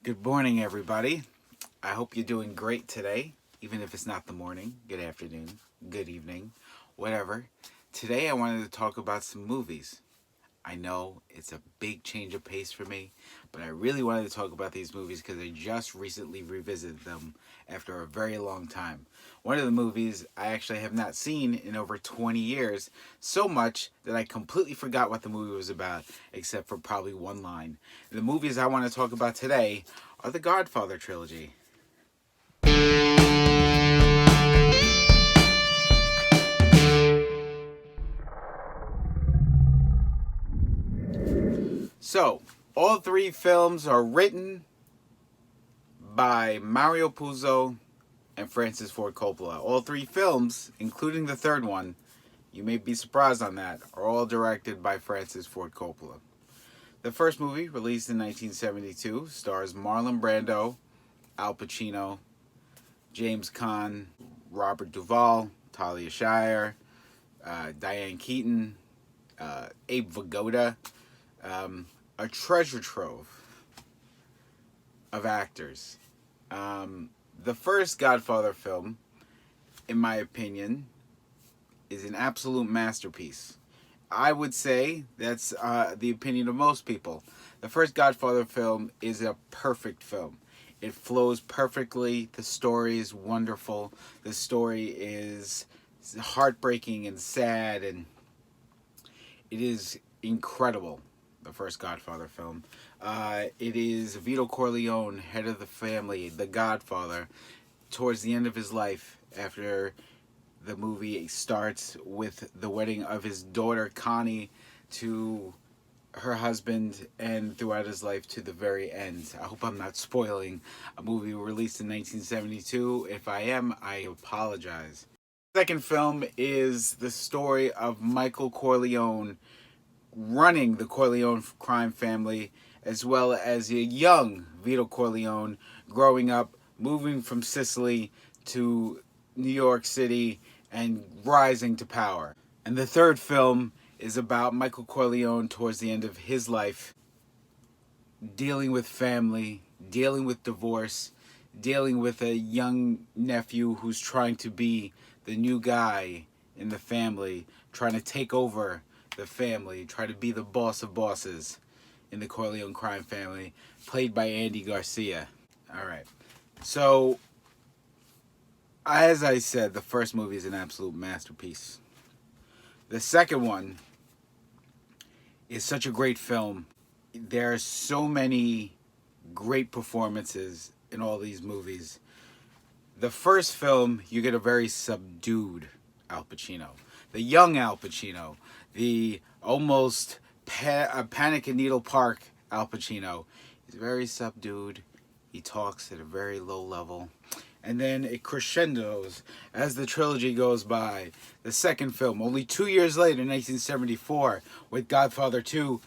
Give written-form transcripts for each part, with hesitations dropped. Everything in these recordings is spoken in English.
Good morning, everybody. I hope you're doing great today, even if it's not the morning, good afternoon, good evening, whatever. Today, I wanted to talk about some movies. I know it's a big change of pace for me, but I really wanted to talk about these movies because I just recently revisited them after a very long time. One of the movies I actually have not seen in over 20 years, so much that I completely forgot what the movie was about, except for probably one line. The movies I want to talk about today are the Godfather Trilogy. So, all three films are written by Mario Puzo and Francis Ford Coppola. All three films, including the third one, you may be surprised on that, are all directed by Francis Ford Coppola. The first movie, released in 1972, stars Marlon Brando, Al Pacino, James Caan, Robert Duvall, Talia Shire, Diane Keaton, Abe Vigoda, a treasure trove of actors. The first Godfather film, in my opinion, is an absolute masterpiece. I would say that's the opinion of most people. The first Godfather film is a perfect film. It flows perfectly. The story is wonderful. The story is heartbreaking and sad, and it is incredible. The first Godfather film. It is Vito Corleone, head of the family, the Godfather, towards the end of his life, after the movie starts with the wedding of his daughter Connie to her husband, and throughout his life to the very end. I hope I'm not spoiling a movie released in 1972. If I am, I apologize. The second film is the story of Michael Corleone running the Corleone crime family, as well as a young Vito Corleone growing up, moving from Sicily to New York City and rising to power. And the third film is about Michael Corleone towards the end of his life, dealing with family, dealing with divorce, dealing with a young nephew who's trying to be the new guy in the family, trying to take over the family, try to be the boss of bosses in the Corleone crime family, played by Andy Garcia. All right. So, as I said, the first movie is an absolute masterpiece. The second one is such a great film. There are so many great performances in all these movies. The first film, you get a very subdued Al Pacino. The young Al Pacino, the almost Panic at Needle Park Al Pacino. He's very subdued. He talks at a very low level. And then it crescendos as the trilogy goes by. The second film, only 2 years later, 1974, with Godfather 2,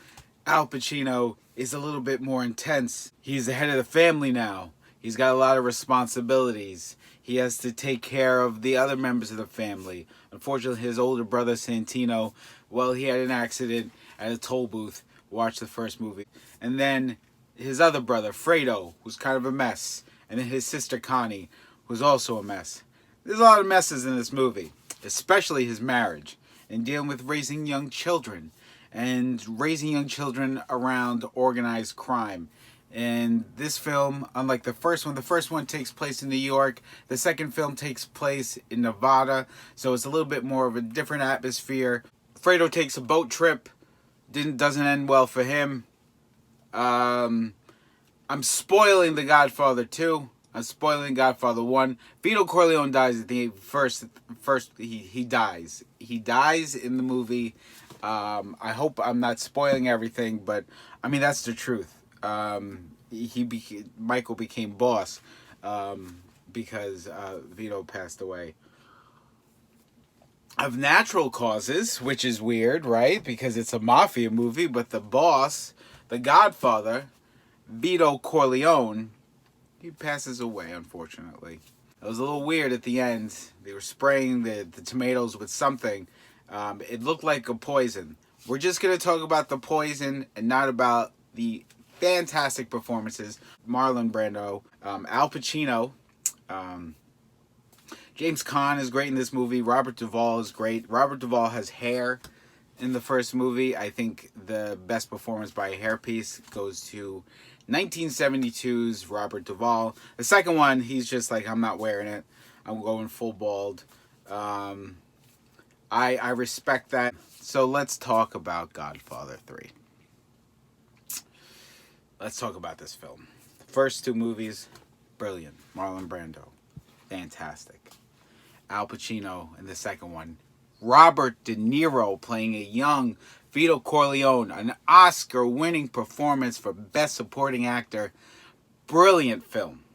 Al Pacino is a little bit more intense. He's the head of the family now. He's got a lot of responsibilities. He has to take care of the other members of the family. Unfortunately, his older brother, Santino, well, he had an accident at a toll booth. Watch the first movie. And then his other brother, Fredo, who's kind of a mess. And then his sister, Connie, who's also a mess. There's a lot of messes in this movie, especially his marriage, and dealing with raising young children, and raising young children around organized crime. And this film, unlike the first one takes place in New York. The second film takes place in Nevada, so it's a little bit more of a different atmosphere. Fredo takes a boat trip. Doesn't end well for him. I'm spoiling The Godfather 2. I'm spoiling Godfather 1. Vito Corleone dies at the first he dies. He dies in the movie. I hope I'm not spoiling everything, but I mean that's the truth. Michael became boss because Vito passed away of natural causes, which is weird, right? Because it's a mafia movie, but the boss, the Godfather, Vito Corleone, he passes away, unfortunately. It was a little weird at the end. They were spraying the tomatoes with something. It looked like a poison. We're just going to talk about the poison and not about the fantastic performances. Marlon Brando, Al Pacino, um, James Caan is great in this movie. Robert Duvall is great. Robert Duvall has hair in the first movie. I think the best performance by a hairpiece goes to 1972's Robert Duvall. The second one, he's just like, I'm not wearing it. I'm going full bald. I respect that. So let's talk about Godfather 3. Let's talk about this film. The first two movies, brilliant. Marlon Brando, fantastic. Al Pacino in the second one. Robert De Niro playing a young Vito Corleone, an Oscar-winning performance for Best Supporting Actor. Brilliant film.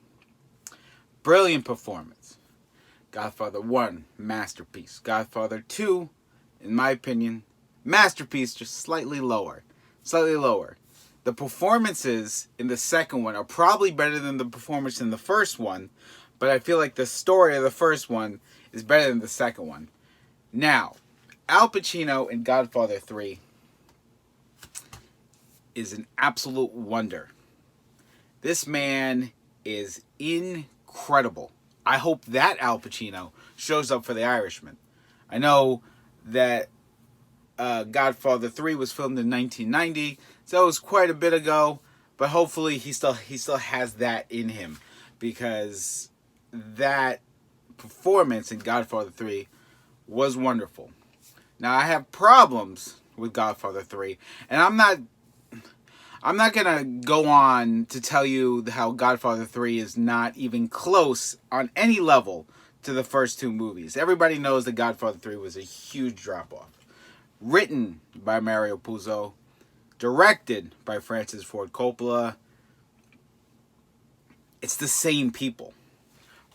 Brilliant performance. Godfather 1, masterpiece. Godfather 2, in my opinion, masterpiece, just slightly lower. Slightly lower. The performances in the second one are probably better than the performance in the first one, but I feel like the story of the first one is better than the second one. Now, Al Pacino in Godfather 3 is an absolute wonder. This man is incredible. I hope that Al Pacino shows up for The Irishman. I know that Godfather 3 was filmed in 1990, so it was quite a bit ago, but hopefully he still has that in him, because that performance in Godfather 3 was wonderful. Now, I have problems with Godfather 3, and I'm not gonna go on to tell you how Godfather 3 is not even close on any level to the first two movies. Everybody knows that Godfather 3 was a huge drop-off. Written by Mario Puzo, directed by Francis Ford Coppola. It's the same people.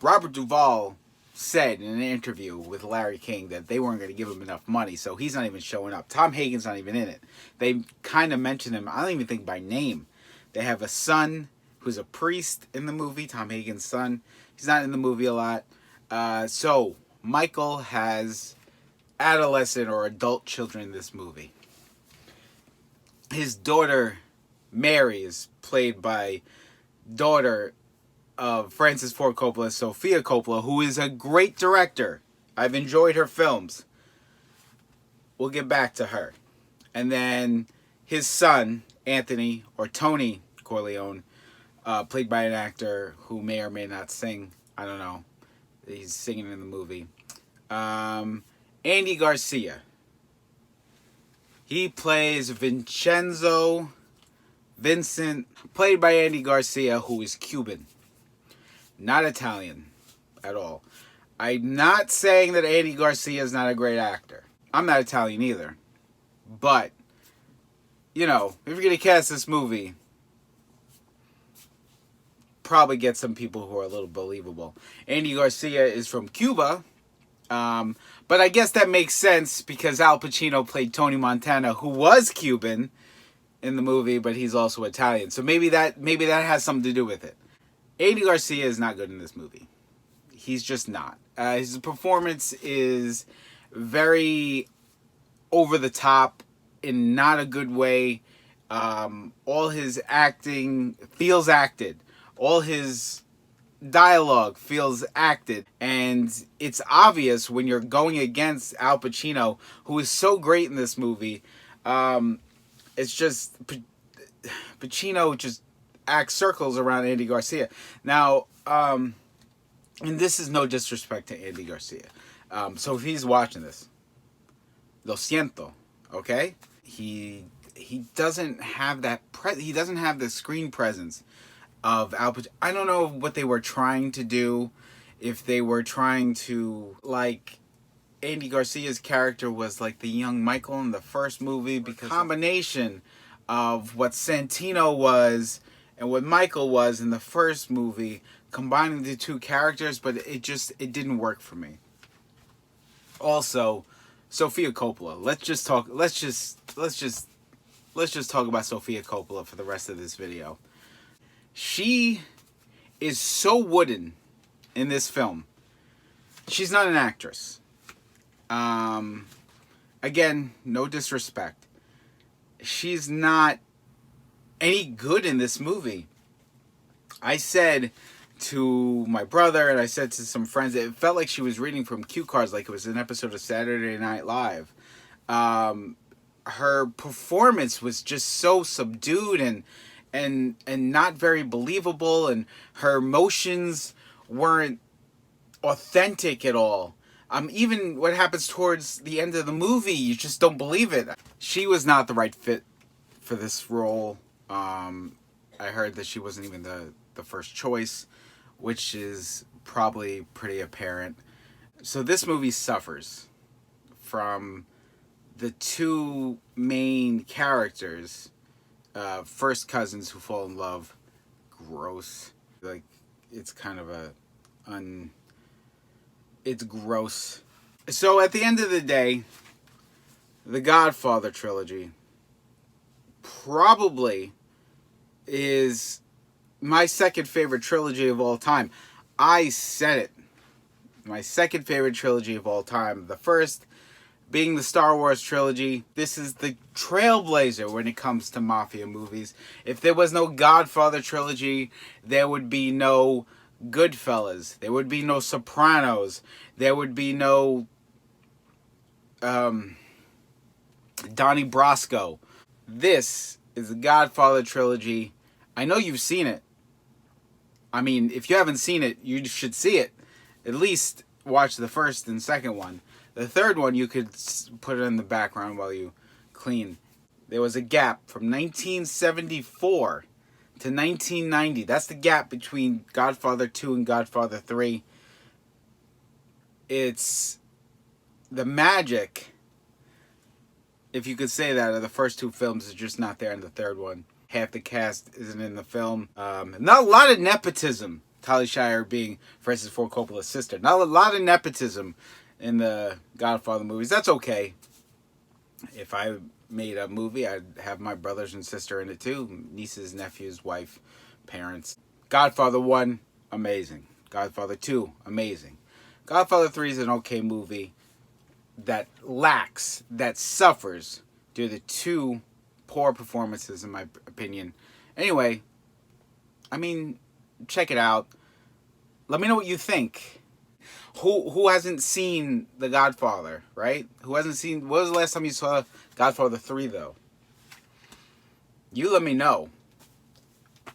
Robert Duvall said in an interview with Larry King that they weren't going to give him enough money, so he's not even showing up. Tom Hagen's not even in it. They kind of mention him, I don't even think by name. They have a son who's a priest in the movie, Tom Hagen's son. He's not in the movie a lot. So Michael has adolescent or adult children in this movie. His daughter, Mary, is played by daughter of Francis Ford Coppola, Sofia Coppola, who is a great director. I've enjoyed her films. We'll get back to her. And then his son, Anthony, or Tony Corleone, played by an actor who may or may not sing. I don't know. He's singing in the movie. Andy Garcia. He plays Vincent, played by Andy Garcia, who is Cuban. Not Italian at all. I'm not saying that Andy Garcia is not a great actor. I'm not Italian either. But, you know, if you're going to cast this movie, probably get some people who are a little believable. Andy Garcia is from Cuba. But I guess that makes sense because Al Pacino played Tony Montana, who was Cuban in the movie, but he's also Italian. So maybe that has something to do with it. Andy Garcia is not good in this movie. He's just not. His performance is very over the top in not a good way. All his acting feels acted. All his dialogue feels acted. And it's obvious when you're going against Al Pacino, who is so great in this movie. It's just Pacino just acts circles around Andy Garcia. Now, and this is no disrespect to Andy Garcia. So if he's watching this, lo siento, okay? He doesn't have that he doesn't have the screen presence of Al Pacino. I don't know what they were trying to do. If they were trying to, like, Andy Garcia's character was like the young Michael in the first movie, because combination of what Santino was and what Michael was in the first movie, combining the two characters, but it didn't work for me. Also, Sofia Coppola. Let's just talk about Sofia Coppola for the rest of this video. She is so wooden in this film. She's not an actress. Again, no disrespect. She's not any good in this movie. I said to my brother and I said to some friends, it felt like she was reading from cue cards, like it was an episode of Saturday Night Live. Her performance was just so subdued and not very believable, and her emotions weren't authentic at all. Even what happens towards the end of the movie, you just don't believe it. She was not the right fit for this role. I heard that she wasn't even the first choice, which is probably pretty apparent. So this movie suffers from the two main characters, first cousins who fall in love. Gross. Like, it's kind of it's gross. So at the end of the day, the Godfather trilogy probably is my second favorite trilogy of all time. I said it. My second favorite trilogy of all time. The first being the Star Wars trilogy. This is the trailblazer when it comes to mafia movies. If there was no Godfather trilogy, there would be no Goodfellas. There would be no Sopranos. There would be no Donnie Brasco. This is the Godfather trilogy. I know you've seen it. I mean, if you haven't seen it, you should see it. At least watch the first and second one. The third one, you could put it in the background while you clean. There was a gap from 1974 to 1990. That's the gap between Godfather 2 and Godfather 3. It's the magic, if you could say that, of the first two films is just not there in the third one. Half the cast isn't in the film. Not a lot of nepotism. Talia Shire being Francis Ford Coppola's sister. Not a lot of nepotism in the Godfather movies. That's okay. If I made a movie, I'd have my brothers and sister in it too. Nieces, nephews, wife, parents. Godfather 1, amazing. Godfather 2, amazing. Godfather 3 is an okay movie that lacks, that suffers due to two poor performances, in my opinion. Anyway, I mean, check it out. Let me know what you think. Who hasn't seen The Godfather, right? Who hasn't seen... What was the last time you saw Godfather 3, though? You let me know.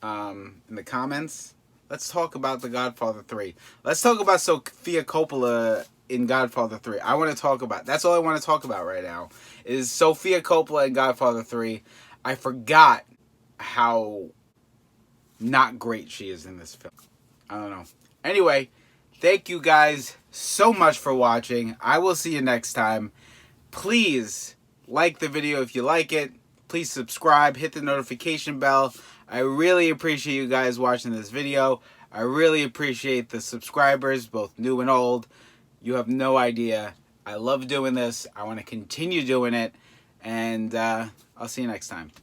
In the comments. Let's talk about The Godfather 3. Let's talk about Sofia Coppola in Godfather 3. I want to talk about... That's all I want to talk about right now. Is Sofia Coppola in Godfather 3. I forgot how not great she is in this film. I don't know. Anyway, thank you guys so much for watching. I will see you next time. Please like the video if you like it. Please subscribe. Hit the notification bell. I really appreciate you guys watching this video. I really appreciate the subscribers, both new and old. You have no idea. I love doing this. I want to continue doing it. And I'll see you next time.